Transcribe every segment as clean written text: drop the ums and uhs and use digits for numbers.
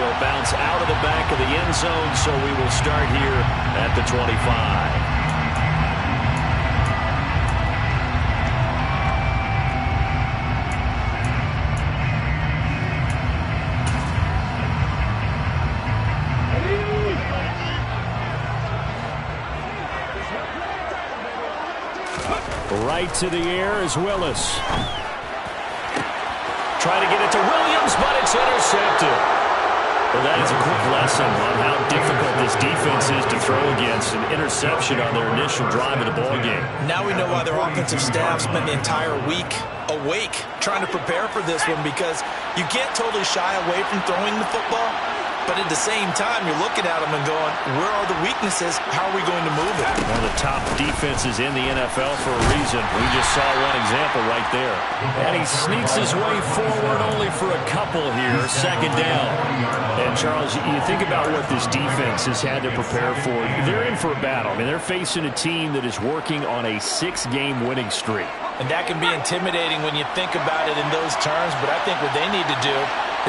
It'll bounce out of the back of the end zone, so we will start here at the 25. Right to the air is Willis. Trying to get it to Williams, but it's intercepted. Well, that is a quick lesson on how difficult this defense is to throw against. An interception on their initial drive of the ballgame. Now we know why their offensive staff spent the entire week awake trying to prepare for this one, because you can't totally shy away from throwing the football. But at the same time, you're looking at them and going, where are the weaknesses? How are we going to move it? One of the top defenses in the NFL for a reason. We just saw one example right there. And he sneaks his way forward only for a couple here. Second down. And, Charles, you think about what this defense has had to prepare for. They're in for a battle. I mean, they're facing a team that is working on a 6-game winning streak. And that can be intimidating when you think about it in those terms. But I think what they need to do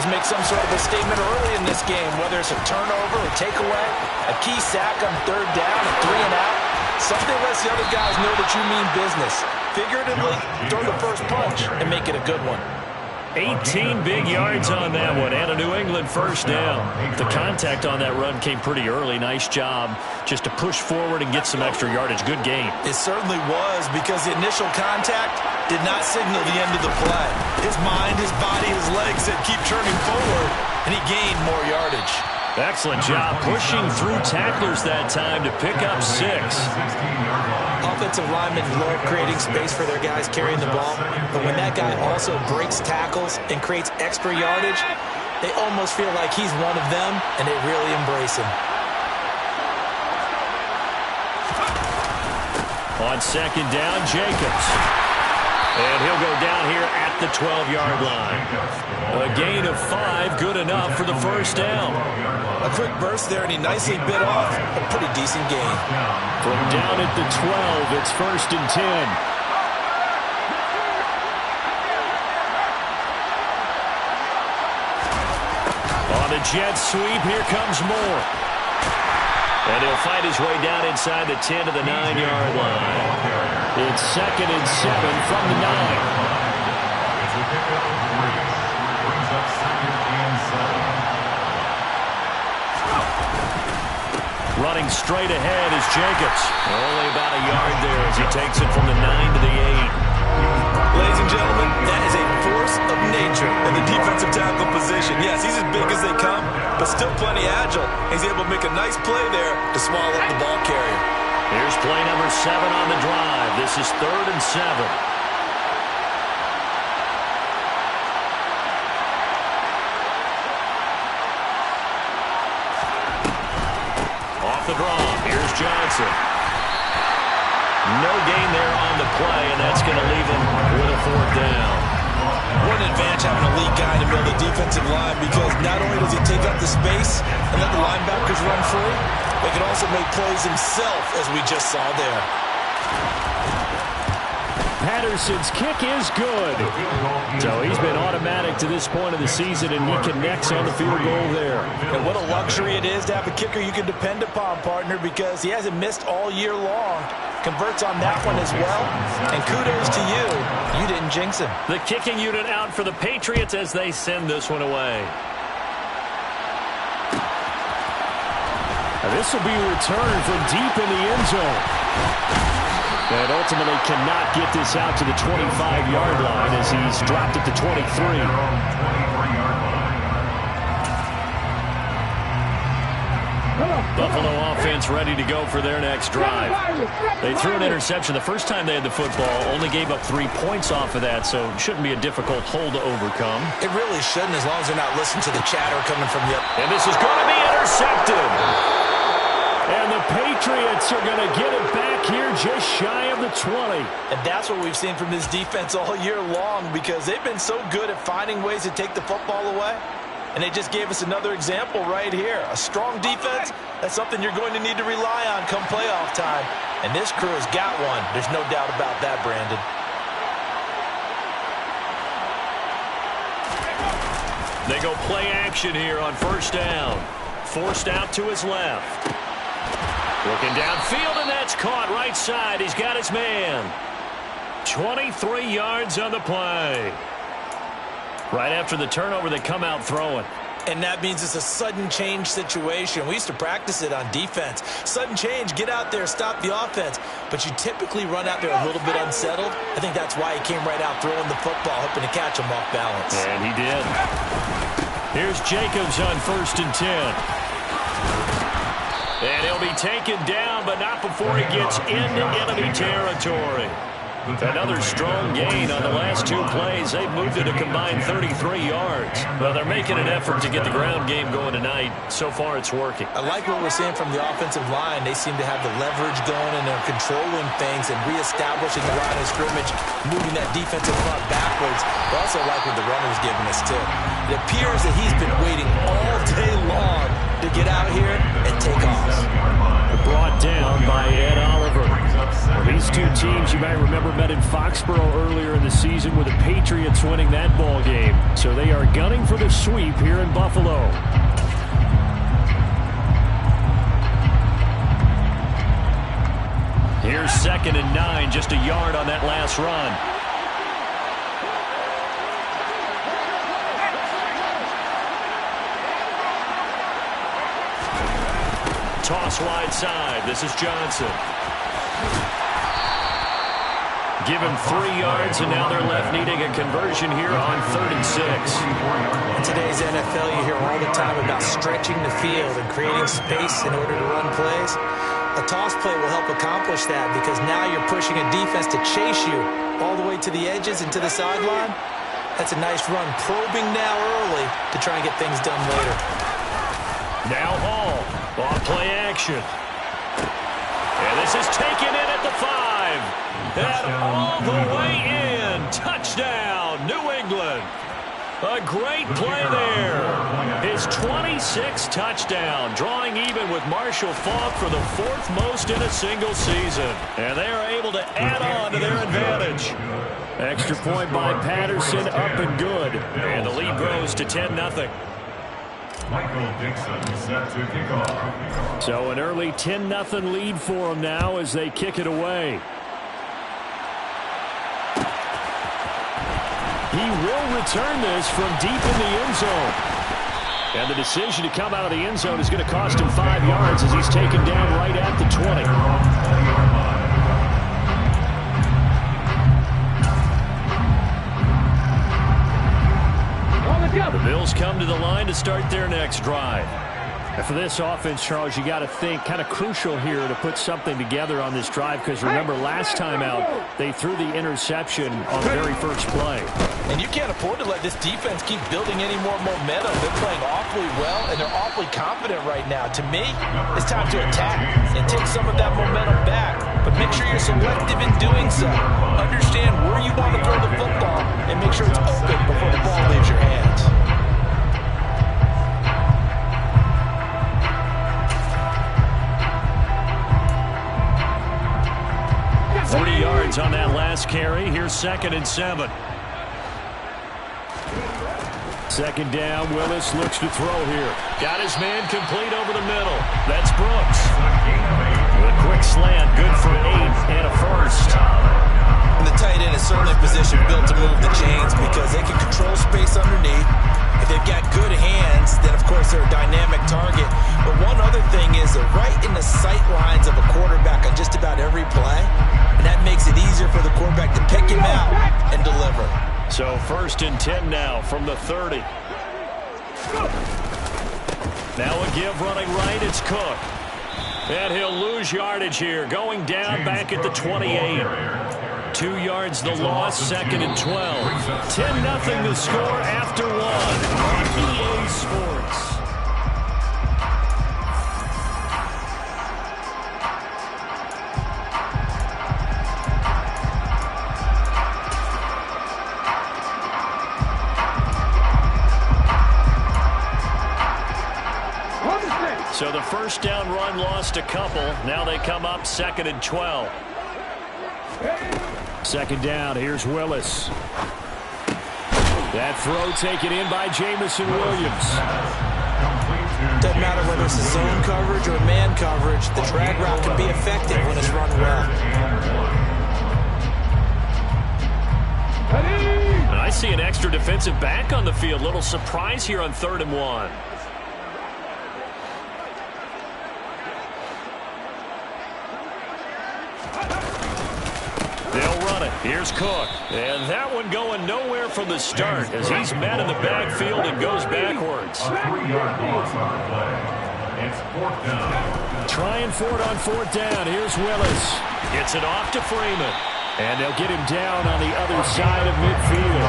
is make some sort of a statement early in this game, whether it's a turnover, a takeaway, a key sack on third down, a 3-and-out. Something lets the other guys know that you mean business. Figuratively, throw the first punch and make it a good one. 18 big yards on that one, and a New England first down. The contact on that run came pretty early. Nice job just to push forward and get some extra yardage. Good game. It certainly was, because the initial contact did not signal the end of the play. His mind, his body, his legs said keep turning forward, and he gained more yardage. Excellent job pushing through tacklers that time to pick up 6. Offensive linemen love creating space for their guys carrying the ball, but when that guy also breaks tackles and creates extra yardage, they almost feel like he's one of them, and they really embrace him. On second down, Jacobs. And he'll go down here at the 12-yard line. A gain of 5, good enough for the first down. A quick burst there, and he nicely bit off a pretty decent gain. From down at the 12, it's 1st and 10. On a jet sweep, here comes Moore. And he'll fight his way down inside the 10 to the 9-yard line. It's 2nd and 7 from the 9. Running straight ahead is Jacobs. Only about a yard there as he takes it from the 9 to the 8. Ladies and gentlemen, that is a force of nature in the defensive tackle position. Yes, he's as big as they come, but still plenty agile. He's able to make a nice play there to swallow up the ball carrier. Here's play number 7 on the drive. This is 3rd and 7. Off the draw. Here's Johnson. No gain there on the play, and that's going to leave him with a 4th down. What an advantage having a lead guy in the middle of the defensive line, because not only does he take up the space and let the linebackers run free, but he can also make plays himself, as we just saw there. Patterson's kick is good. So he's been automatic to this point of the season, and he connects on the field goal there. And what a luxury it is to have a kicker you can depend upon, partner, because he hasn't missed all year long. Converts on that one as well. And kudos to you. You didn't jinx him. The kicking unit out for the Patriots as they send this one away. Now this will be a return from deep in the end zone. And ultimately cannot get this out to the 25-yard line as he's dropped at the 23. Buffalo offense ready to go for their next drive. They threw an interception the first time they had the football, only gave up 3 points off of that, so it shouldn't be a difficult hole to overcome. It really shouldn't, as long as they're not listening to the chatter coming from the... And this is going to be intercepted. And the Patriots are going to get it back here just shy of the 20. And that's what we've seen from this defense all year long, because they've been so good at finding ways to take the football away. And they just gave us another example right here. A strong defense, that's something you're going to need to rely on come playoff time. And this crew has got one. There's no doubt about that, Brandon. They go play action here on first down. Forced out to his left. Looking downfield, and that's caught right side. He's got his man. 23 yards on the play. Right after the turnover, they come out throwing. And that means it's a sudden change situation. We used to practice it on defense. Sudden change, get out there, stop the offense. But you typically run out there a little bit unsettled. I think that's why he came right out throwing the football, hoping to catch him off balance. And he did. Here's Jacobs on 1st and 10. And he'll be taken down, but not before he gets into enemy territory. Another strong gain on the last 2 plays. They've moved it a combined 33 yards. Well, they're making an effort to get the ground game going tonight. So far, it's working. I like what we're seeing from the offensive line. They seem to have the leverage going, and they're controlling things and reestablishing the line of scrimmage, moving that defensive front backwards. But also like what the runner's giving us, too. It appears that he's been waiting all day long to get out here and take off. Brought down by Ed Oliver. Well, these 2 teams, you might remember, met in Foxborough earlier in the season with the Patriots winning that ball game. So they are gunning for the sweep here in Buffalo. Here's 2nd and 9, just a yard on that last run. Toss wide side. This is Johnson. Give him 3 yards, and now they're left needing a conversion here on 3rd and 6. In today's NFL, you hear all the time about stretching the field and creating space in order to run plays. A toss play will help accomplish that because now you're pushing a defense to chase you all the way to the edges and to the sideline. That's a nice run, probing now early to try and get things done later. Now Hall on play action. And this is taken in at the 5. And all the way in. Touchdown, New England. A great play there. His 26th touchdown, drawing even with Marshall Faulk for the 4th most in a single season. And they are able to add on to their advantage. Extra point by Patterson, up and good. And the lead grows to 10-0. Michael Dixon set to kick off. So an early 10-0 lead for them now as they kick it away. He will return this from deep in the end zone. And the decision to come out of the end zone is going to cost him 5 yards as he's taken down right at the 20. The Bills come to the line to start their next drive. And for this offense, Charles, you got to think kind of crucial here to put something together on this drive because remember last time out they threw the interception on the very first play. And you can't afford to let this defense keep building any more momentum. They're playing awfully well and they're awfully confident right now. To me, it's time to attack and take some of that momentum back. But make sure you're selective in doing so. Understand where you want to throw the football and make sure it's open before the ball leaves your hands. 40 yards on that last carry. Here's 2nd and 7. Second down, Willis looks to throw here. Got his man complete over the middle. That's Brooks. With a quick slant, good for 8 and a first. And the tight end is certainly a position built to move the chains because they can control space underneath. If they've got good hands, then of course they're a dynamic target. But one other thing is they're right in the sight lines of a quarterback on just about every play. And that makes it easier for the quarterback to pick him out and deliver. So 1st and 10 now from the 30. Now a give running right, it's Cook. And he'll lose yardage here, going down back at the 28. 2 yards the loss, 2nd and 12. 10-0 the score after 1 on EA Sports. So the first down run lost a couple. Now they come up 2nd and 12. Second down, here's Willis. That throw taken in by Jameson Williams. Doesn't matter whether it's a zone coverage or man coverage, the drag route can be effective when it's run well. And I see an extra defensive back on the field. Little surprise here on 3rd and 1. They'll run it. Here's Cook. And that one going nowhere from the start as he's met in the backfield and goes backwards. A 3-yard loss on the play. It's 4th down. Trying for it on 4th down. Here's Willis. Gets it off to Freeman. And they'll get him down on the other side of midfield.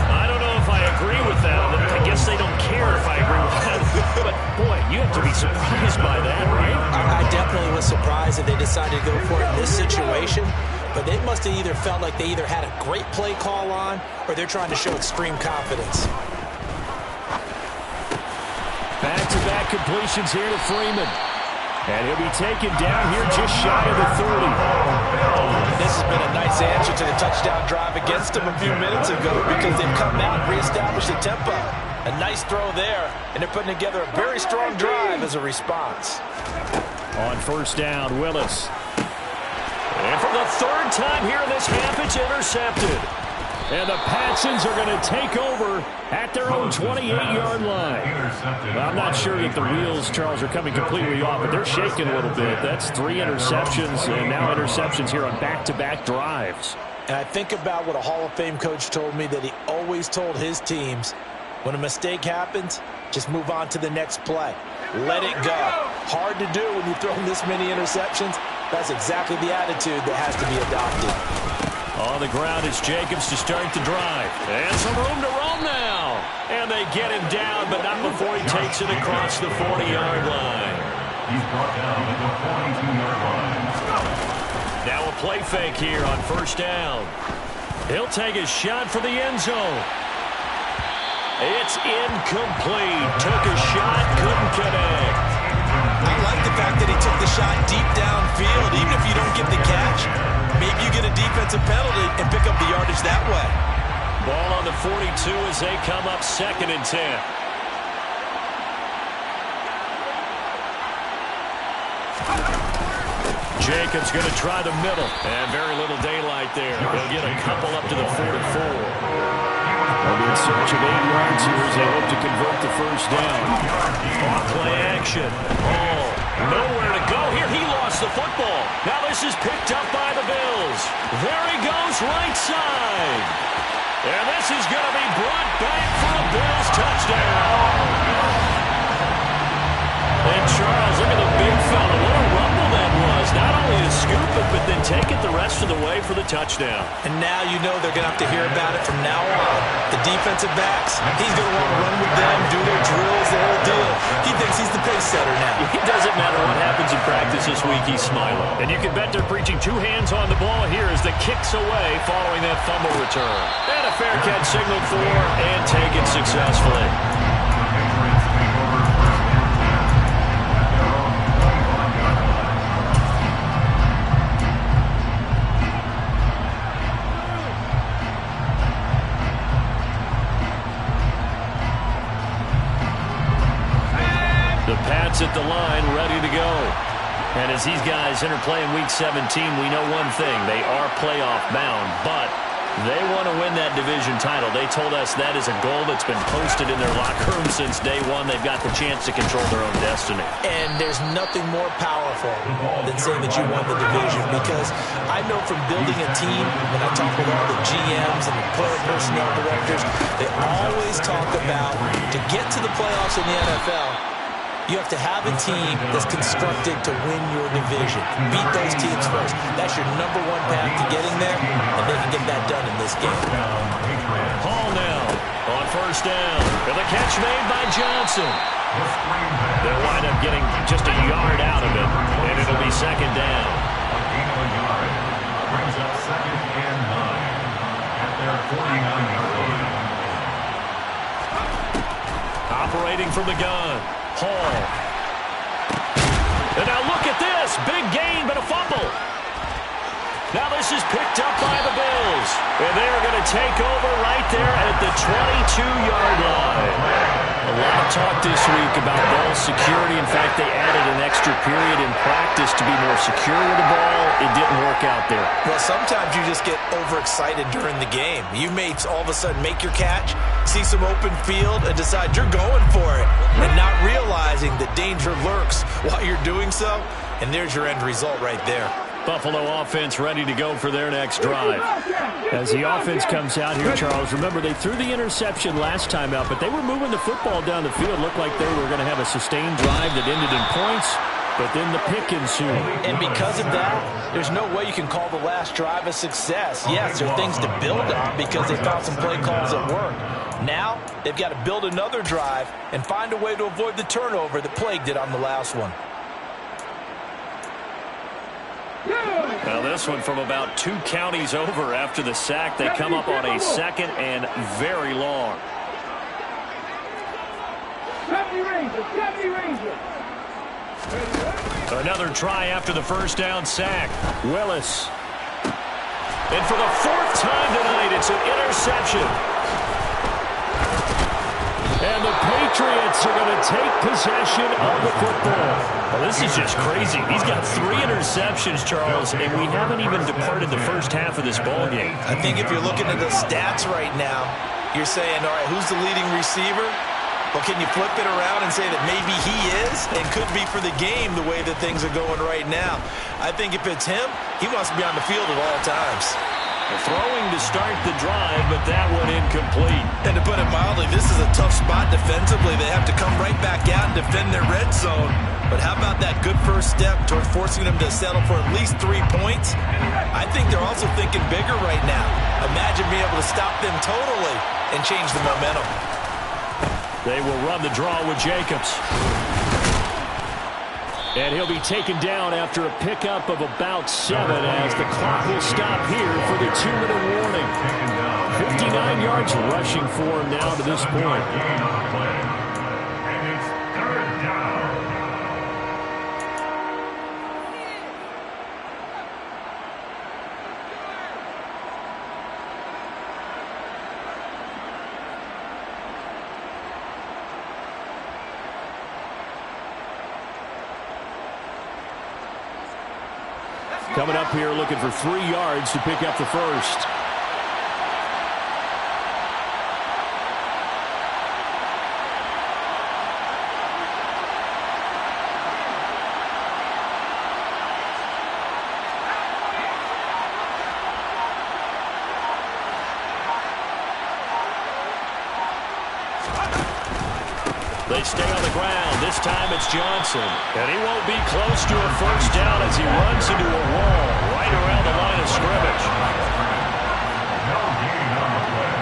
I don't know if I agree with that. I guess they don't care if I agree with that. But, boy, you have to be surprised by that, right? I definitely was surprised that they decided to go for it in this situation. But they must have either felt like they either had a great play call on or they're trying to show extreme confidence. Back-to-back completions here to Freeman. And he'll be taken down here just shy of the 30. This has been a nice answer to the touchdown drive against them a few minutes ago because they've come out and reestablished the tempo. A nice throw there, and they're putting together a very strong drive as a response. On 1st down, Willis. And for the 3rd time here in this half, it's intercepted. And the Patsons are going to take over at their own 28-yard line. Well, I'm not sure that the wheels, Charles, are coming completely off, but they're shaking a little bit. That's 3 interceptions, and now interceptions here on back-to-back drives. And I think about what a Hall of Fame coach told me that he always told his teams, when a mistake happens, just move on to the next play. Let it go. Hard to do when you've thrown this many interceptions. That's exactly the attitude that has to be adopted. On the ground, it's Jacobs to start the drive. And some room to roam now. And they get him down, but not before he takes it across the 40-yard line. He's brought down at the 42-yard line. Now a play fake here on 1st down. He'll take a shot for the end zone. It's incomplete. Took a shot, couldn't connect. I like the fact that he took the shot deep downfield. Even if you don't get the catch, maybe you get a defensive penalty and pick up the yardage that way. Ball on the 42 as they come up 2nd and 10. Jacobs going to try the middle. And very little daylight there. He'll get a couple up to the 44. They'll be in search of 8 yards here as they hope to convert the 1st down. Off play action. Oh, nowhere to go here. He lost the football. Now this is picked up by the Bills. There he goes, right side. And this is going to be brought back for a Bills touchdown. And Charles, look at the big fella. What a rumble that was. Not only to scoop it, but then take it the rest of the way for the touchdown. And now you know they're going to have to hear about it from now on. The defensive backs, he's going to want to run with them, do their drills, the whole deal. He thinks he's the pace setter now. It doesn't matter what happens in practice this week, he's smiling. And you can bet they're preaching 2 hands on the ball here as the kick's away following that fumble return. And a fair catch signaled for and taken successfully. The Pats at the line, ready to go. And as these guys enter play in Week 17, we know one thing. They are playoff bound, but they want to win that division title. They told us that is a goal that's been posted in their locker room since day one. They've got the chance to control their own destiny. And there's nothing more powerful than saying that you won the division, because I know from building a team, when I talk with all the GMs and the player personnel directors, they always talk about to get to the playoffs in the NFL, you have to have a team that's constructed to win your division. Beat those teams first. That's your #1 path to getting there, and they can get that done in this game. Hall now on 1st down. And the catch made by Johnson. They'll wind up getting just a yard out of it, and it'll be 2nd down. A gain of a yard brings up 2nd and 9 at their 49-yard line. Operating from the gun. Hall. And now look at this. Big gain, but a fumble. Now this is picked up by the Bills. And they are going to take over right there at the 22-yard line. A lot of talk this week about ball security. In fact, they added an extra period in practice to be more secure with the ball. It didn't work out there. Well, sometimes you just get overexcited during the game. You may all of a sudden make your catch, see some open field, and decide you're going for it, and not realizing the danger lurks while you're doing so. And there's your end result right there. Buffalo offense ready to go for their next drive. As the offense comes out here, Charles, remember they threw the interception last time out, but they were moving the football down the field. Looked like they were going to have a sustained drive that ended in points, but then the pick ensued. And because of that, there's no way you can call the last drive a success. Yes, there are things to build on because they found some play calls that work. Now, they've got to build another drive and find a way to avoid the turnover that plagued it on the last one. Now this one from about 2 counties over after the sack. They come up on a 2nd and very long. Another try after the first down sack. Willis. And for the 4th time tonight, it's an interception. And the Patriots are going to take possession of the football. Well, this is just crazy. He's got 3 interceptions, Charles, and we haven't even departed the first half of this ball game. I think if you're looking at the stats right now, you're saying, all right, who's the leading receiver? Well, can you flip it around and say that maybe he is and could be for the game the way that things are going right now? I think if it's him, he wants to be on the field at all times. Throwing to start the drive, but that one incomplete. And to put it mildly, this is a tough spot defensively. They have to come right back out and defend their red zone. But how about that good first step towards forcing them to settle for at least 3 points? I think they're also thinking bigger right now. Imagine being able to stop them totally and change the momentum. They will run the draw with Jacobs. And he'll be taken down after a pickup of about 7 as the clock will stop here for the 2-minute warning. 59 yards rushing for him now to this point. And it's 3rd down. Coming up here looking for 3 yards to pick up the first. They stay on the ground. This time it's Johnson. And he won't be close to a first down as he runs into a wall right around the line of scrimmage. No gain on the play.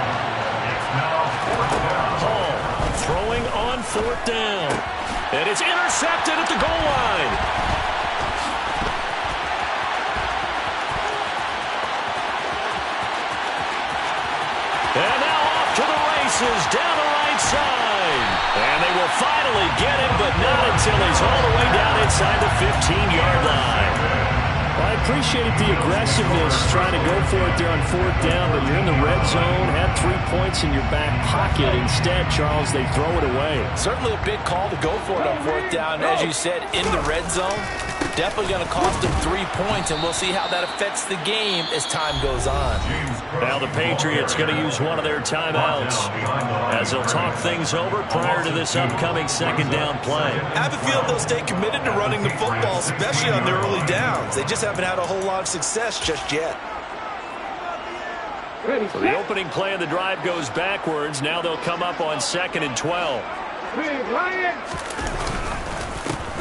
It's now 4th down. Hall throwing on 4th down. And it's intercepted at the goal line. And now off to the races down the right side. And they will finally get him, but not until he's all the way down inside the 15-yard line. Well, I appreciate the aggressiveness trying to go for it there on 4th down, but you're in the red zone, had 3 points in your back pocket. Instead, Charles, they throw it away. Certainly a big call to go for it on 4th down. As you said, in the red zone, definitely going to cost them 3 points, and we'll see how that affects the game as time goes on. Now the Patriots going to use one of their timeouts as they'll talk things over prior to this upcoming 2nd down play. I have a feeling they'll stay committed to running the football, especially on their early downs. They just haven't had a whole lot of success just yet. So the opening play of the drive goes backwards. Now they'll come up on 2nd and 12.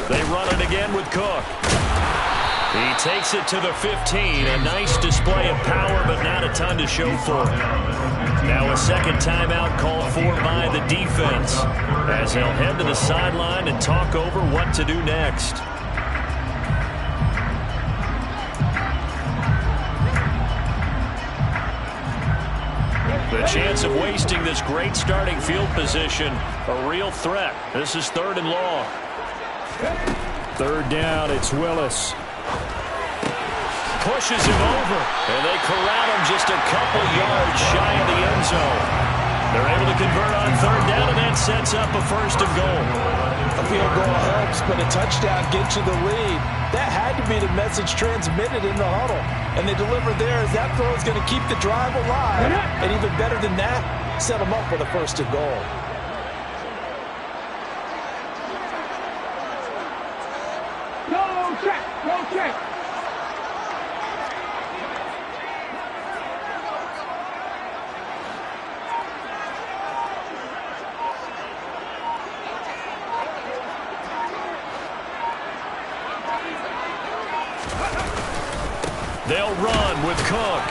They run it again with Cook. He takes it to the 15. A nice display of power, but not a ton to show for it. Now a 2nd timeout called for by the defense as they'll head to the sideline and talk over what to do next. The chance of wasting this great starting field position, a real threat. This is 3rd and long. 3rd down, it's Willis. pushes him over. And they corral him just a couple yards shy of the end zone. They're able to convert on third down, and that sets up a first and goal. A field goal helps, but a touchdown gets you the lead. That had to be the message transmitted in the huddle. And they delivered there as that throw is going to keep the drive alive. And even better than that, set them up with a first and goal. Go check! Go check! They'll run with Cook.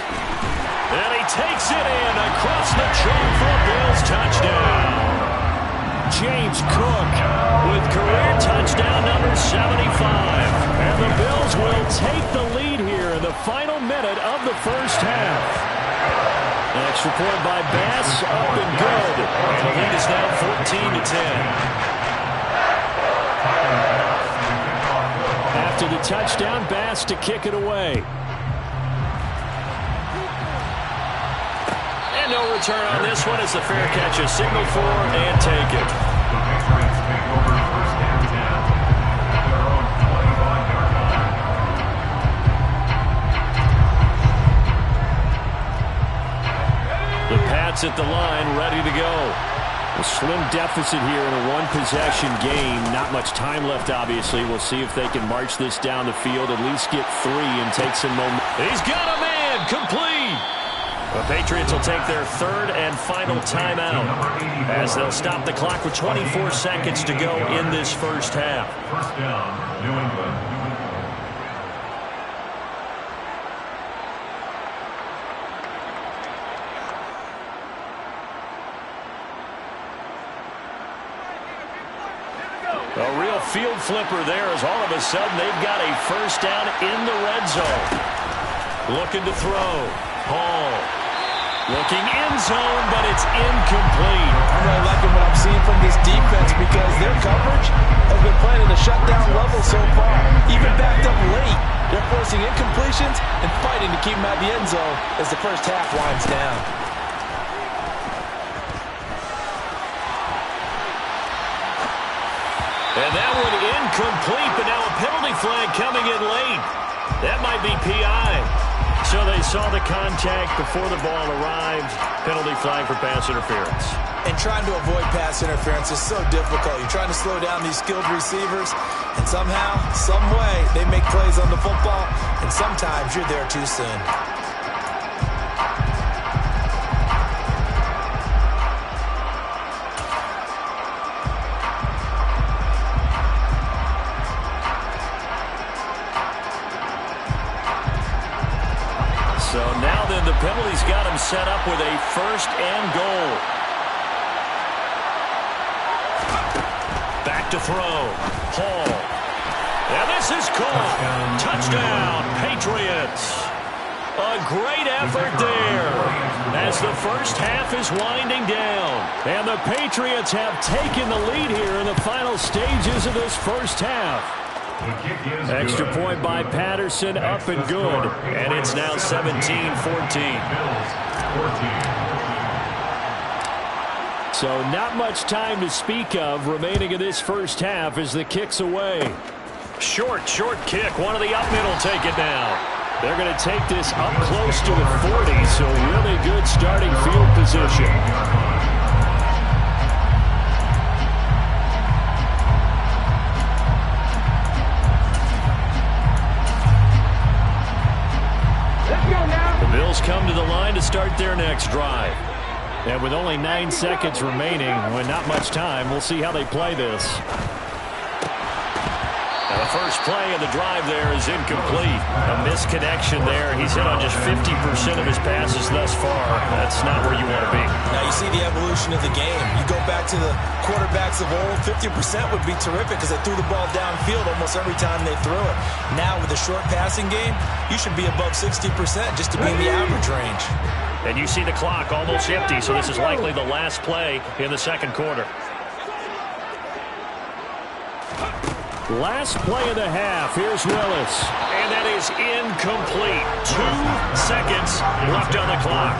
And he takes it in across the chalk for a Bills touchdown. James Cook with career touchdown number 75. And the Bills will take the lead here in the final minute of the first half. An extra point by Bass, up and good. And the lead is now 14-10. After the touchdown, Bass to kick it away. And no return on this one as the fair catch is signaled for and take it. The Patriots take over first and 10 at their own 25-yard line. The Pats at the line, ready to go. A slim deficit here in a one-possession game. Not much time left, obviously. We'll see if they can march this down the field, at least get 3 and take some momentum. He's got a man, complete. The Patriots will take their third and final timeout as they'll stop the clock with 24 seconds to go in this first half. First down, New England. A real field flipper there as all of a sudden they've got a first down in the red zone. Looking to throw. Hall. Looking end zone, but it's incomplete. I'm really liking what I'm seeing from this defense because their coverage has been playing at a shutdown level so far. Even backed up late, they're forcing incompletions and fighting to keep them out of the end zone as the first half winds down. And that one incomplete, but now a penalty flag coming in late. That might be PI. So they saw the contact before the ball arrived. Penalty flag for pass interference. And trying to avoid pass interference is so difficult. You're trying to slow down these skilled receivers, and somehow, some way, they make plays on the football, and sometimes you're there too soon. So now then the penalty's got him set up with a first and goal. Back to throw. Hall. And this is caught. Touchdown, Patriots. A great effort there as the first half is winding down. And the Patriots have taken the lead here in the final stages of this first half. Extra point by Patterson, up and good. And it's now 17-14. So not much time to speak of remaining in this first half as the kick's away. Short kick. One of the up middle take it now. They're going to take this up close to the 40, so really good starting field position. Bills come to the line to start their next drive. And with only 9 seconds remaining, with not much time, we'll see how they play this. And the first play of the drive there is incomplete. A misconnection there. He's hit on just 50% of his passes thus far. That's not where you want to be. Now you see the evolution of the game. You go back to the quarterbacks of old, 50% would be terrific because they threw the ball downfield almost every time they threw it. Now with the short passing game, you should be above 60% just to be in the average range. And you see the clock almost empty, so this is likely the last play in the second quarter. Last play of the half. Here's Willis. And that is incomplete. 2 seconds left on the clock.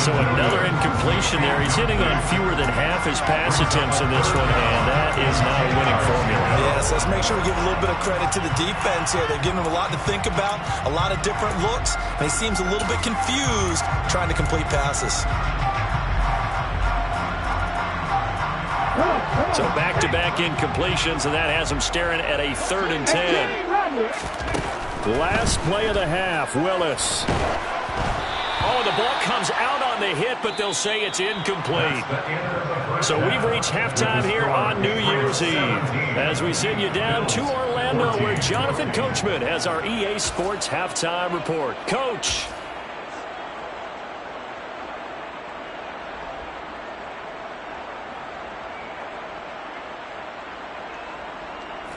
So another incompletion there. He's hitting on fewer than half his pass attempts in this one, and that is not a winning formula. Yes, let's make sure we give a little bit of credit to the defense here. They've given him a lot to think about, a lot of different looks, and he seems a little bit confused trying to complete passes. So back-to-back incompletions, and that has him staring at a 3rd and 10. Last play of the half, Willis. Oh, the ball comes out on the hit, but they'll say it's incomplete. So we've reached halftime here on New Year's Eve as we send you down to Orlando, where Jonathan Coachman has our EA Sports Halftime Report. Coach.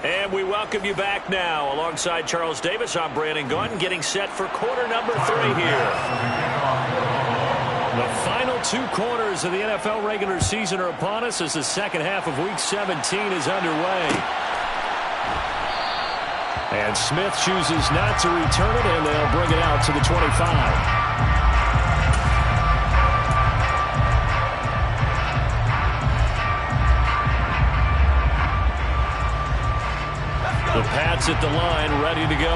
And we welcome you back now. Alongside Charles Davis, I'm Brandon Gaudin, getting set for quarter number 3 here. The final 2 quarters of the NFL regular season are upon us as the second half of Week 17 is underway. And Smith chooses not to return it, and they'll bring it out to the 25. The Pats at the line, ready to go.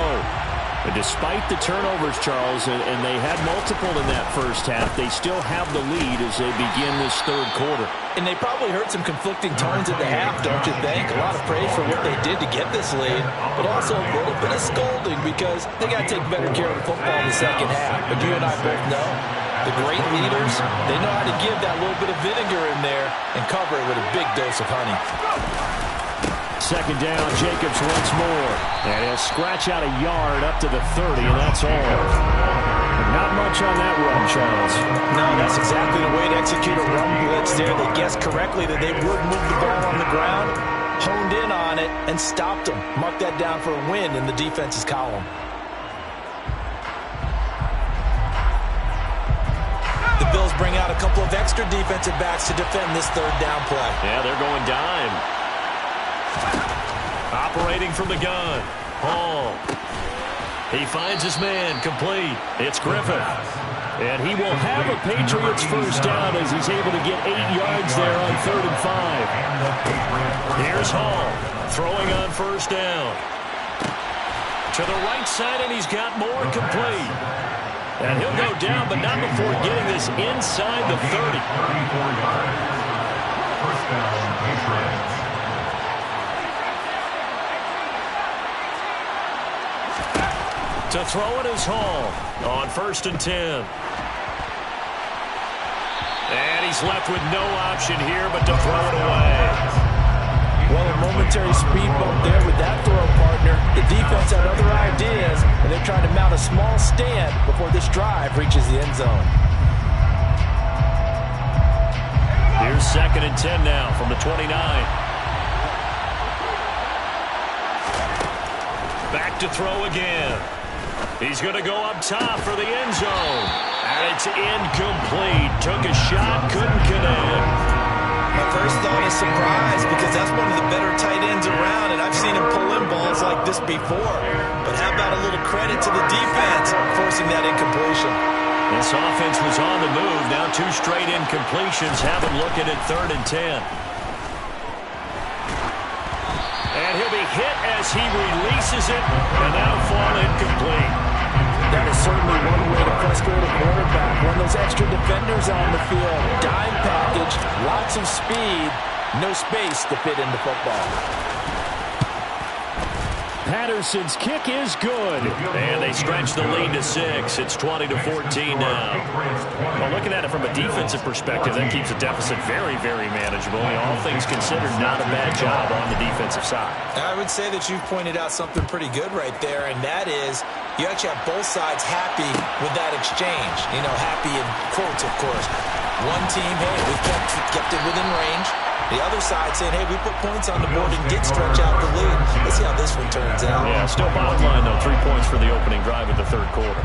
And despite the turnovers, Charles, and they had multiple in that first half, they still have the lead as they begin this 3rd quarter. And they probably heard some conflicting tones at the half, don't you think? A lot of praise for what they did to get this lead, but also a little bit of scolding because they got to take better care of the football in the second half. But you and I both know the great leaders, they know how to give that little bit of vinegar in there and cover it with a big dose of honey. Second down, Jacobs once more. And he'll scratch out a yard up to the 30, and that's all. But not much on that run, Charles. No, that's exactly the way to execute a run blitz there. They guessed correctly that they would move the ball on the ground, honed in on it, and stopped them. Mark that down for a win in the defense's column. The Bills bring out a couple of extra defensive backs to defend this 3rd down play. Yeah, they're going dime. Operating from the gun. Hall. He finds his man, complete. It's Griffith. And he will have a Patriots first down as he's able to get 8 yards there on 3rd and 5. Here's Hall, throwing on first down. To the right side, and he's got more, complete. And he'll go down, but not before getting this inside the 30. 34 yards. First down, Patriots. To throw it is Hall on 1st and 10. And he's left with no option here but to throw it away. Well, a momentary speed bump there with that throw, partner. The defense had other ideas, and they're trying to mount a small stand before this drive reaches the end zone. Here's 2nd and 10 now from the 29. Back to throw again. He's going to go up top for the end zone. And it's incomplete. Took a shot, couldn't connect. My first thought is surprise because that's one of the better tight ends around, and I've seen him pull in balls like this before. But how about a little credit to the defense forcing that incompletion? This offense was on the move. Now 2 straight incompletions have him looking at 3rd and 10. And he'll be hit as he releases it, and that'll fall incomplete. That is certainly one way to frustrate a quarterback. One of those extra defenders on the field. Dime package, lots of speed, no space to fit into football. Patterson's kick is good. And they stretch the lead to 6. It's 20-14 now. Well, looking at it from a defensive perspective, that keeps the deficit very, very manageable. All things considered, not a bad job on the defensive side. I would say that you've pointed out something pretty good right there, and that is you actually have both sides happy with that exchange. You know, happy in quotes, of course. One team, hey, we kept it within range. The other side saying, hey, we put points on the board and did stretch out the lead. Let's see how this one turns out. Yeah, still bottom line, though. 3 points for the opening drive of the 3rd quarter.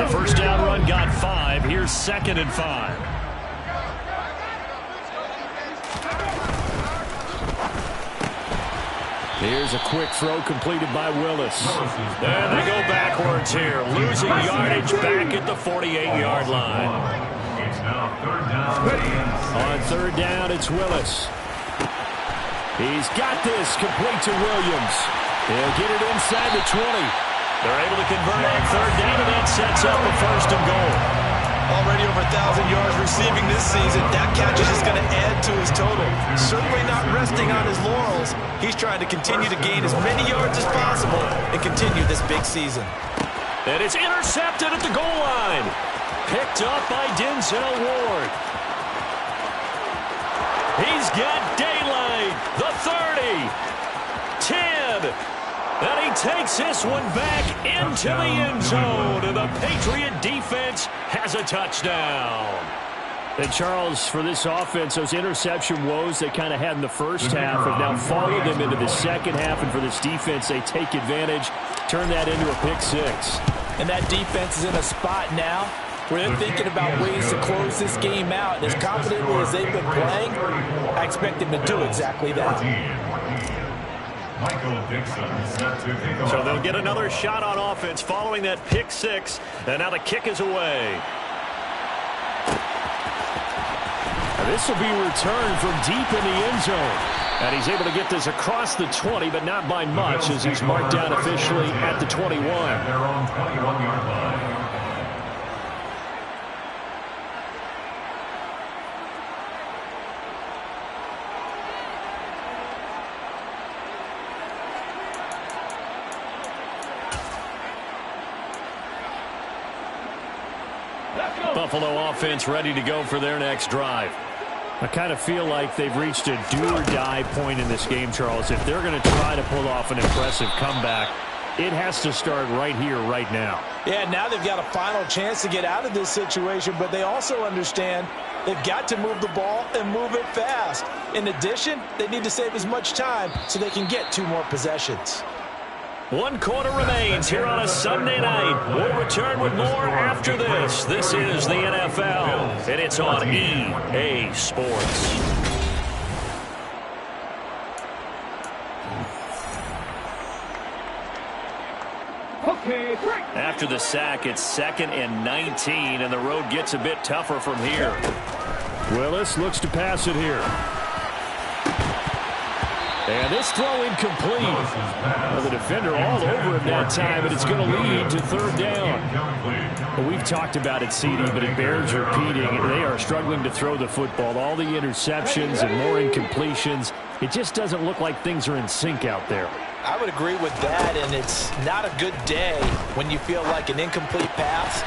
The first down run got 5. Here's 2nd and 5. Here's a quick throw completed by Willis. And they go backwards here, losing yardage back at the 48-yard line. On 3rd down, it's Willis. He's got this complete to Williams. He'll get it inside the 20. They're able to convert on 3rd down, and that sets up a 1st and goal. Already over 1,000 yards receiving this season. That catch is just going to add to his total. Certainly not resting on his laurels. He's trying to continue to gain as many yards as possible and continue this big season. And it's intercepted at the goal line. Picked up by Denzel Ward. He's got daylight. The 30. 10. And he takes this one back into the end zone. And the Patriot defense has a touchdown. And Charles, for this offense, those interception woes they kind of had in the first half have now followed them into the second half. And for this defense, they take advantage, turn that into a pick 6. And that defense is in a spot now where they're thinking about ways to close this game out. And as confidently as they've been playing, I expect them to do exactly that. So they'll get another shot on offense following that pick 6. And now the kick is away. Now this will be returned from deep in the end zone. And he's able to get this across the 20, but not by much as he's marked down officially at the 21. Their own 21-yard line. Buffalo offense ready to go for their next drive. I kind of feel like they've reached a do-or-die point in this game, Charles. If they're going to try to pull off an impressive comeback, it has to start right here, right now. Yeah, now they've got a final chance to get out of this situation, but they also understand they've got to move the ball and move it fast. In addition, they need to save as much time so they can get 2 more possessions. 1 quarter remains here on a Sunday night. We'll return with more after this. This is the NFL, and it's on EA Sports. Okay, break. After the sack, it's 2nd and 19, and the road gets a bit tougher from here. Willis looks to pass it here. And this throw incomplete. Well, the defender all over him that time, but it's going to lead to 3rd down. Well, we've talked about it, CD, but it bears repeating. They are struggling to throw the football. All the interceptions and more incompletions. It just doesn't look like things are in sync out there. I would agree with that, and it's not a good day when you feel like an incomplete pass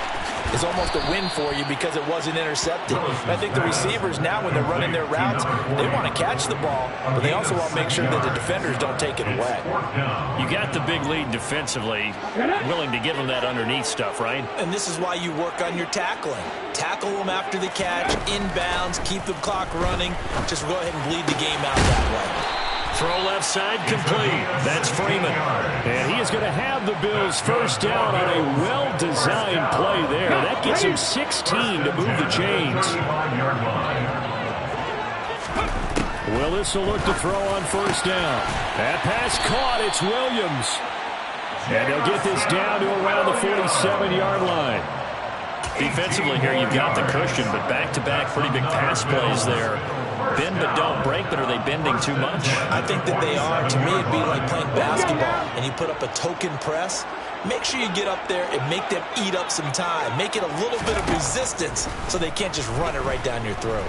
is almost a win for you because it wasn't intercepted. I think the receivers now, when they're running their routes, they want to catch the ball, but they also want to make sure that the defenders don't take it away. You got the big lead defensively, willing to give them that underneath stuff, right? And this is why you work on your tackling. Tackle them after the catch, inbounds, keep the clock running. Just go ahead and bleed the game out that way. Throw left side complete. That's Freeman. And he is going to have the Bills first down on a well-designed play there. That gets him 16 to move the chains. Willis will look to throw on first down. That pass caught. It's Williams. And they'll get this down to around the 47-yard line. Defensively here, you've got the cushion, but back-to-back pretty big pass plays there. Bend but don't break, but are they bending too much? I think that they are. To me, it'd be like playing basketball, and you put up a token press. Make sure you get up there and make them eat up some time. Make it a little bit of resistance so they can't just run it right down your throat.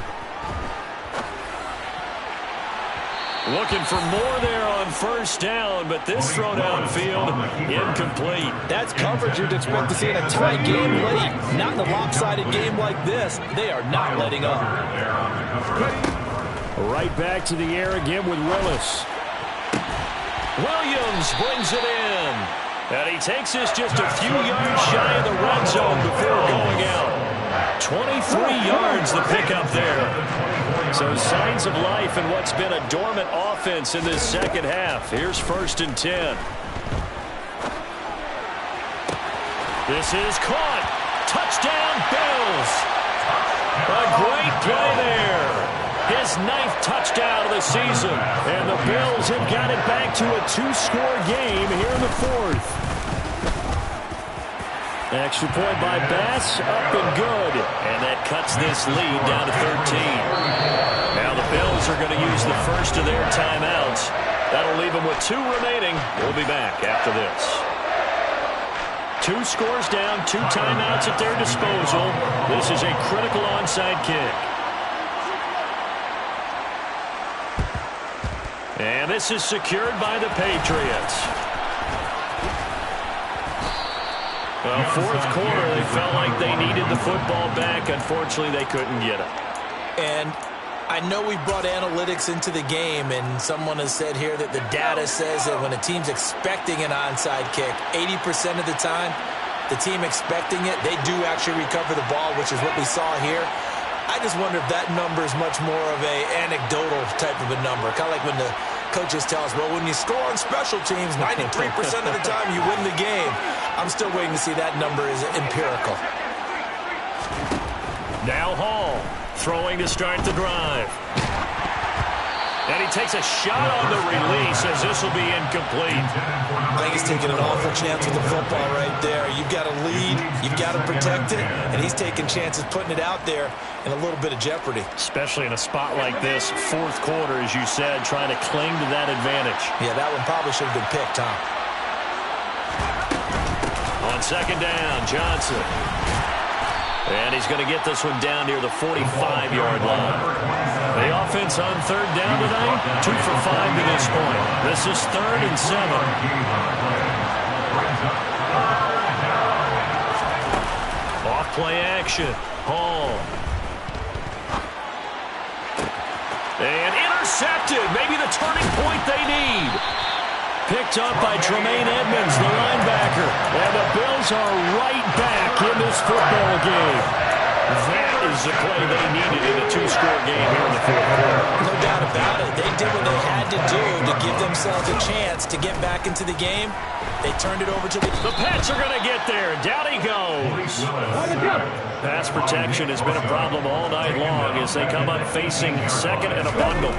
Looking for more there on first down, but this throw downfield, incomplete. That's coverage you'd expect to see in a tight game late. Not in a lopsided game like this. They are not letting up. Right back to the air again with Willis. Williams brings it in. And he takes this just a few yards shy of the red zone before going out. 23 yards the pickup there. So signs of life in what's been a dormant offense in this second half. Here's 1st and 10. This is caught. Touchdown, Bills. A great play there. His 9th touchdown of the season. And the Bills have got it back to a 2-score game here in the 4th. Extra point by Bass, up and good. And that cuts this lead down to 13. Now the Bills are going to use the first of their timeouts. That'll leave them with 2 remaining. We'll be back after this. 2 scores down, 2 timeouts at their disposal. This is a critical onside kick. And this is secured by the Patriots. Well, 4th quarter, they felt like they needed the football back. Unfortunately, they couldn't get it. And I know we brought analytics into the game, and someone has said here that the data says that when a team's expecting an onside kick, 80% of the time, the team expecting it, they do actually recover the ball, which is what we saw here. I just wonder if that number is much more of a anecdotal type of a number. Kind of like when the coaches tell us, well, when you score on special teams, 93% of the time you win the game. I'm still waiting to see that number is empirical. Now Hall throwing to start the drive. And he takes a shot on the release as this will be incomplete. I think he's taking an awful chance with the football right there. You've got to lead, you've got to protect it, and he's taking chances putting it out there in a little bit of jeopardy. Especially in a spot like this, 4th quarter, as you said, trying to cling to that advantage. Yeah, that one probably should have been picked, huh? On 2nd down, Johnson. And he's going to get this one down near the 45-yard line. The offense on 3rd down tonight, 2 for 5 to this point. This is 3rd and 7. Off play action. Hall. And intercepted. Maybe the turning point they need. Picked up by Tremaine Edmonds, the linebacker. And the Bills are right back in this football game. That is the play they needed in a 2-score game here in the 4th quarter. No doubt about it. They did what they had to do to give themselves a chance to get back into the game. They turned it over to the... The Pats are going to get there. Down he goes. Pass protection has been a problem all night long as they come up facing 2nd and a bundle.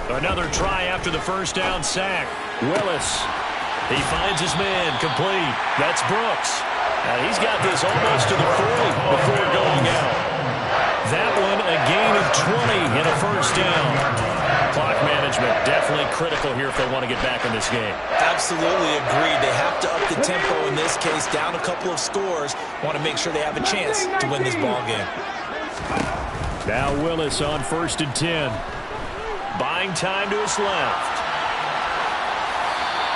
Another try after the 1st down sack. Willis. He finds his man complete. That's Brooks. And he's got this almost to the 40 before going out. That one a gain of 20 in a 1st down. Clock management definitely critical here if they want to get back in this game. Absolutely agreed. They have to up the tempo in this case, down a couple of scores. Want to make sure they have a chance to win this ball game. Now Willis on 1st and 10. Buying time to his left.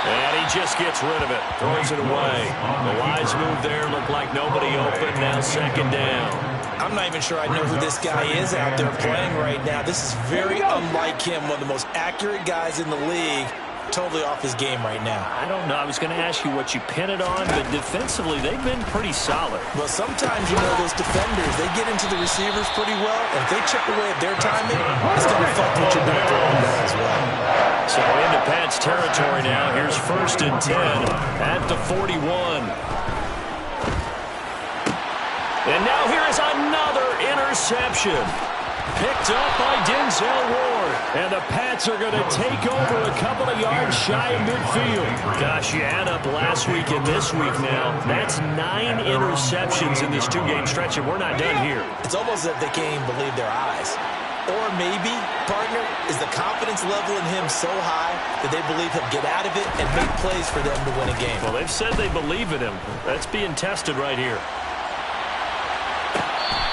And he just gets rid of it. Throws it away. The wise move there. Looked like nobody open. Now 2nd down. I'm not even sure I know who this guy is out there playing right now. This is very unlike him. One of the most accurate guys in the league. Totally off his game right now. I don't know. I was going to ask you what you pin it on, but defensively, they've been pretty solid. Well, sometimes, you know, those defenders, they get into the receivers pretty well. And if they chip away at their timing, it's going to affect what you're going to do as well. So into Pats territory now. Here's 1st and 10 at the 41. And now here is another interception. Picked up by Denzel Ward. And the Pats are going to take over a couple of yards shy of midfield. Gosh, you add up last week and this week now. That's 9 interceptions in this 2-game stretch, and we're not done here. It's almost as if they can't even believe their eyes. Or maybe, partner, is the confidence level in him so high that they believe he'll get out of it and make plays for them to win a game. Well, they've said they believe in him. That's being tested right here.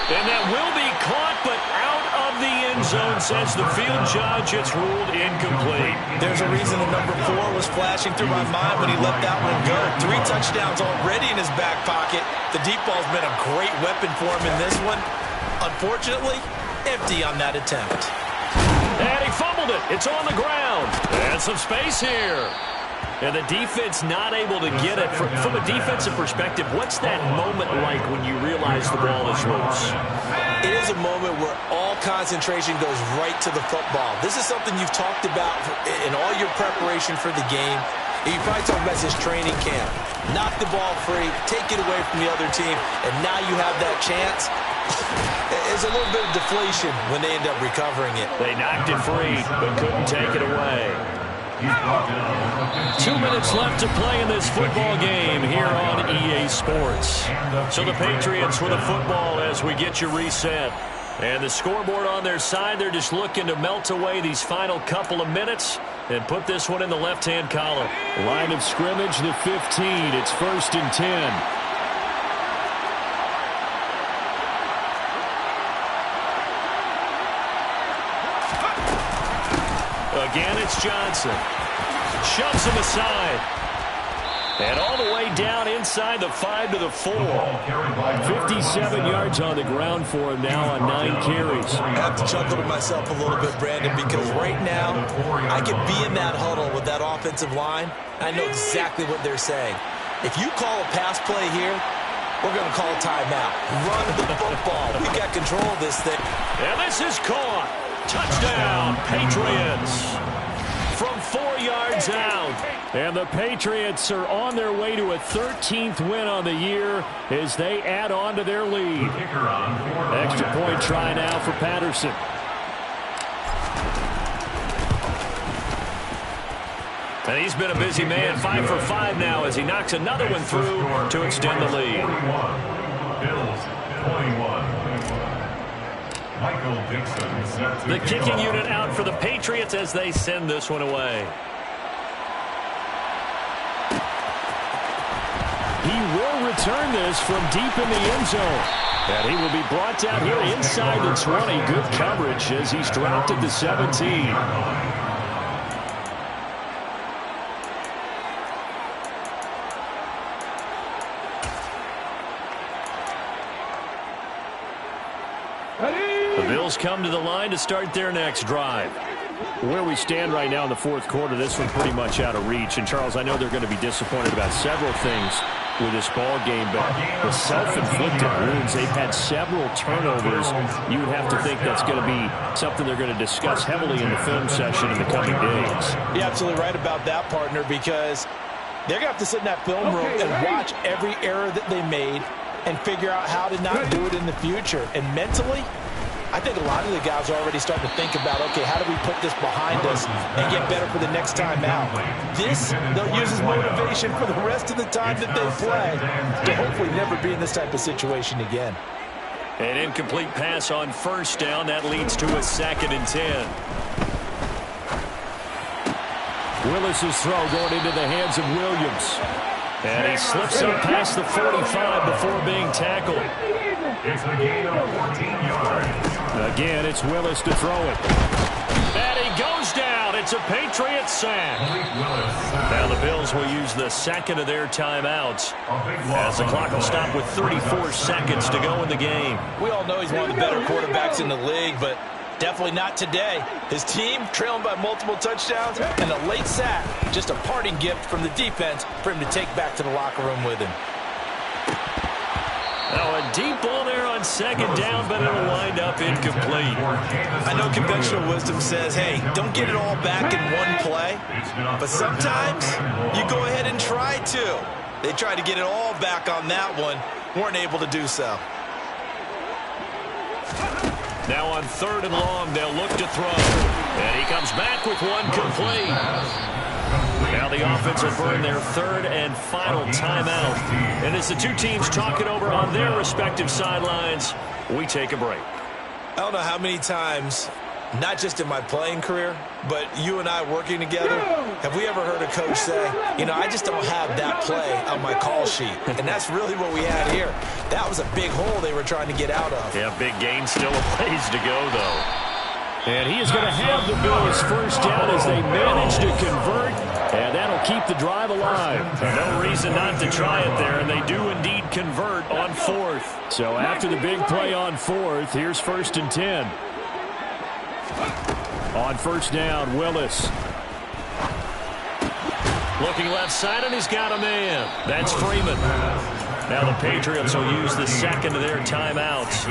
And that will be caught, but out of the end zone, says the field judge. It's ruled incomplete. There's a reason the number 4 was flashing through my mind when he let that one go. 3 touchdowns already in his back pocket. The deep ball's been a great weapon for him in this one. Unfortunately, empty on that attempt. And he fumbled it. It's on the ground. And some space here. And the defense not able to get it. From a defensive perspective, what's that moment like when you realize the ball is loose? It is a moment where all concentration goes right to the football. This is something you've talked about in all your preparation for the game. You probably talked about this training camp. Knock the ball free, take it away from the other team, and now you have that chance. There's a little bit of deflation when they end up recovering it. They knocked it free, but couldn't take it away. 2 minutes left to play in this football game here on EA Sports. So the Patriots with a football as we get you reset. And the scoreboard on their side, they're just looking to melt away these final couple of minutes and put this one in the left-hand column. Line of scrimmage, the 15. It's 1st and 10. Again, it's Johnson. Shoves him aside. And all the way down inside the 5 to the 4. 57 yards on the ground for him now on 9 carries. I have to chuckle to myself a little bit, Brandon, because right now I could be in that huddle with that offensive line. I know exactly what they're saying. If you call a pass play here, we're going to call a timeout. Run the football. We've got control of this thing. And this is caught. Touchdown, Patriots. From 4 yards out. And the Patriots are on their way to a 13th win on the year as they add on to their lead. Extra point try now for Patterson. And he's been a busy man, 5 for 5 now as he knocks another one through to extend the lead. Bills 21. Michael Dixon set to The kick kicking off. unit out for the Patriots as they send this one away. He will return this from deep in the end zone. And he will be brought down here inside the 20. Good coverage as he's dropped at the 17. The Bills come to the line to start their next drive. Where we stand right now in the fourth quarter, this one pretty much out of reach. And, Charles, I know they're going to be disappointed about several things with this ball game, but the self-inflicted wounds, they've had several turnovers. You would have to think that's going to be something they're going to discuss heavily in the film session in the coming days. You're absolutely right about that, partner, because they're going to have to sit in that film room and watch every error that they made and figure out how to not do it in the future. And mentally, I think a lot of the guys are already starting to think about, okay, how do we put this behind us and get better for the next time out? This, they'll use as motivation for the rest of the time that they play to hopefully never be in this type of situation again. An incomplete pass on first down. That leads to a 2nd and 10. Willis's throw going into the hands of Williams. And he slips up past the 45 before being tackled. It's a gain of 14 yards. Again, it's Willis to throw it. And he goes down. It's a Patriot sack. Now the Bills will use the second of their timeouts as the clock will stop with 34 seconds to go in the game. We all know he's one of the better quarterbacks in the league, but definitely not today. His team trailing by multiple touchdowns and a late sack. Just a parting gift from the defense for him to take back to the locker room with him. Now a deep ball there on 2nd down, but it'll wind up incomplete. I know conventional wisdom says, hey, don't get it all back in one play. But sometimes you go ahead and try to. They tried to get it all back on that one. Weren't able to do so. Now on 3rd and long, they'll look to throw. And he comes back with one complete. Now the offense will burn their 3rd and final timeout. And as the two teams talk it over on their respective sidelines, we take a break. I don't know how many times, not just in my playing career, but you and I working together, have we ever heard a coach say, you know, I just don't have that play on my call sheet. And that's really what we had here. That was a big hole they were trying to get out of. Yeah, big gain, still a ways to go, though. And he is going to have the Bills first down as they manage to convert. And that'll keep the drive alive. No reason not to try it there, and they do indeed convert on 4th. So after the big play on 4th, here's 1st and 10. On 1st down, Willis. Looking left side, and he's got a man. That's Freeman. Now the Patriots will use the second of their timeouts.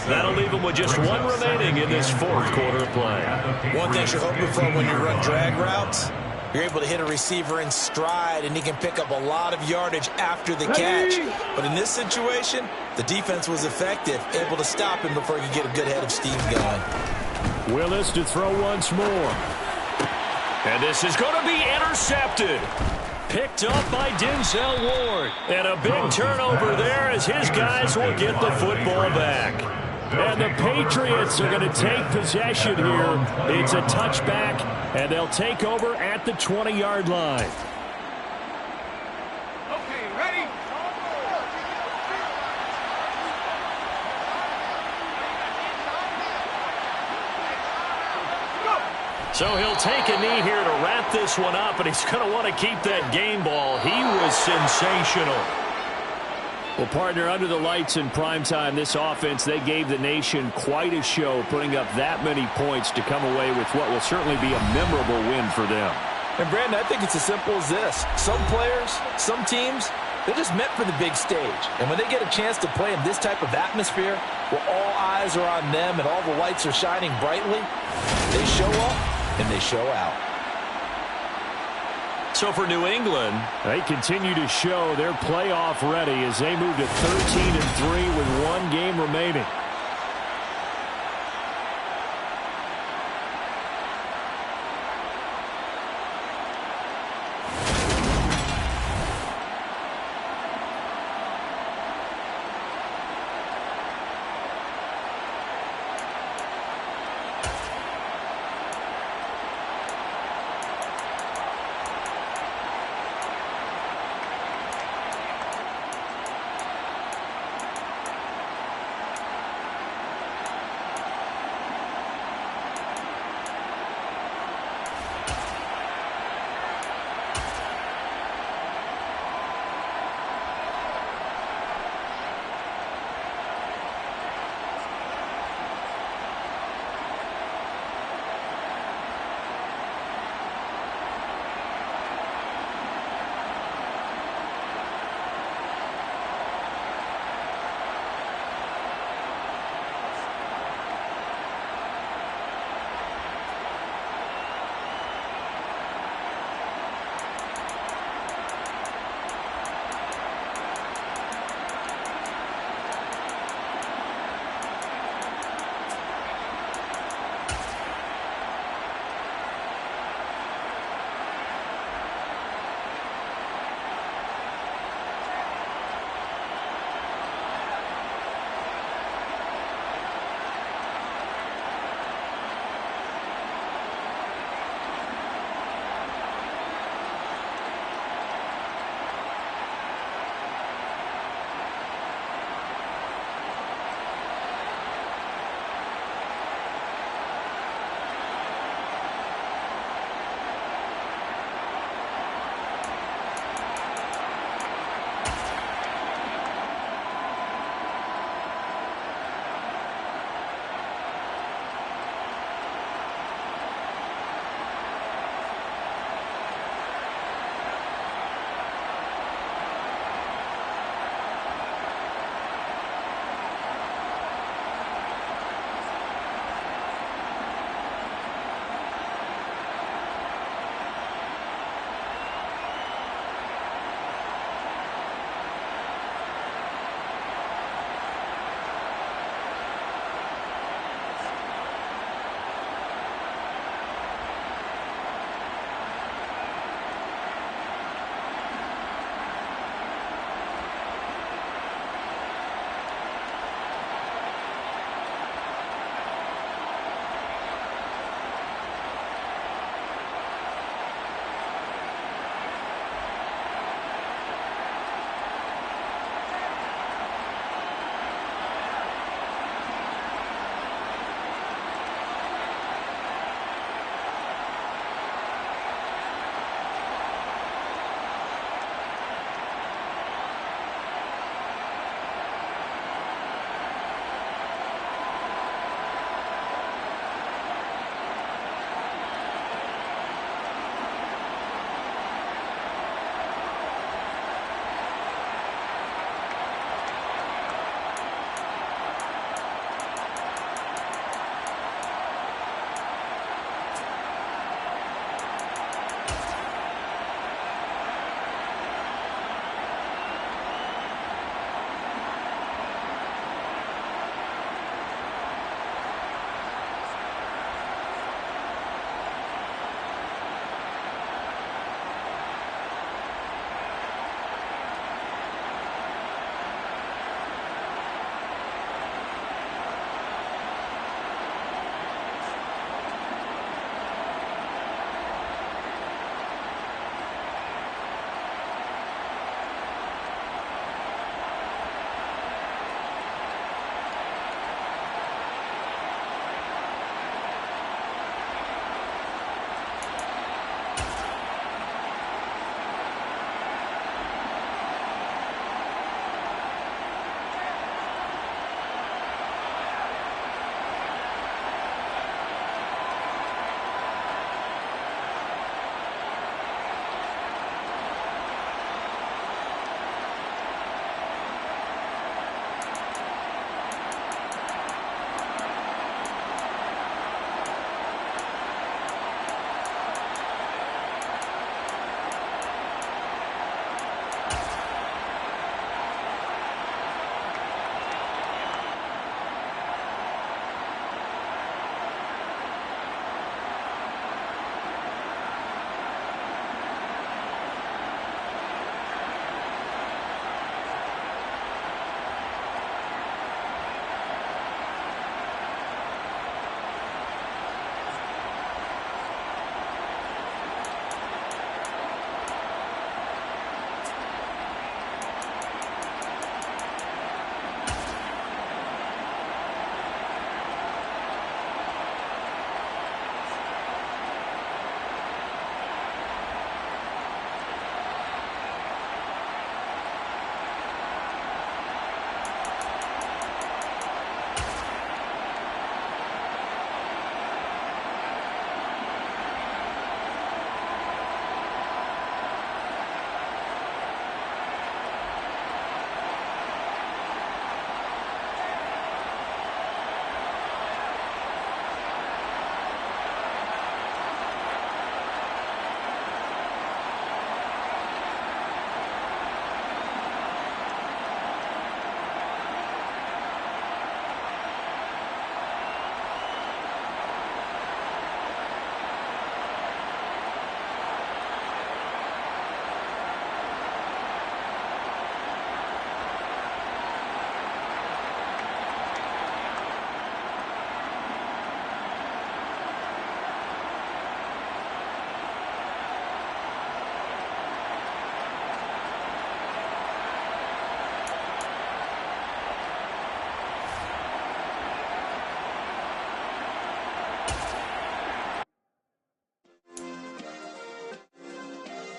That'll leave them with just one remaining in this fourth quarter of play. One thing you're hoping for when you run drag routes, you're able to hit a receiver in stride, and he can pick up a lot of yardage after the catch. But in this situation, the defense was effective, able to stop him before he could get a good head of steam going. Willis to throw once more. And this is going to be intercepted. Picked up by Denzel Ward. And a big turnover there as his guys will get the football back. And the Patriots are going to take possession here. It's a touchback, and they'll take over at the 20-yard line. Okay, ready? So he'll take a knee here to wrap this one up, and he's going to want to keep that game ball. He was sensational. Well, partner, under the lights in primetime, this offense, they gave the nation quite a show, putting up that many points to come away with what will certainly be a memorable win for them. And, Brandon, I think it's as simple as this. Some players, some teams, they're just meant for the big stage. And when they get a chance to play in this type of atmosphere, where all eyes are on them and all the lights are shining brightly, they show up and they show out. So for New England, they continue to show they're playoff ready as they move to 13-3 with one game remaining.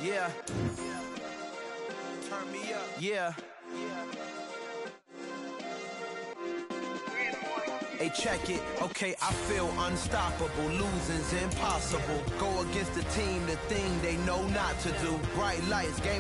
Yeah. Turn me up. Yeah. Hey, check it. Okay, I feel unstoppable. Losing's impossible. Go against the team, the thing they know not to do. Bright lights, game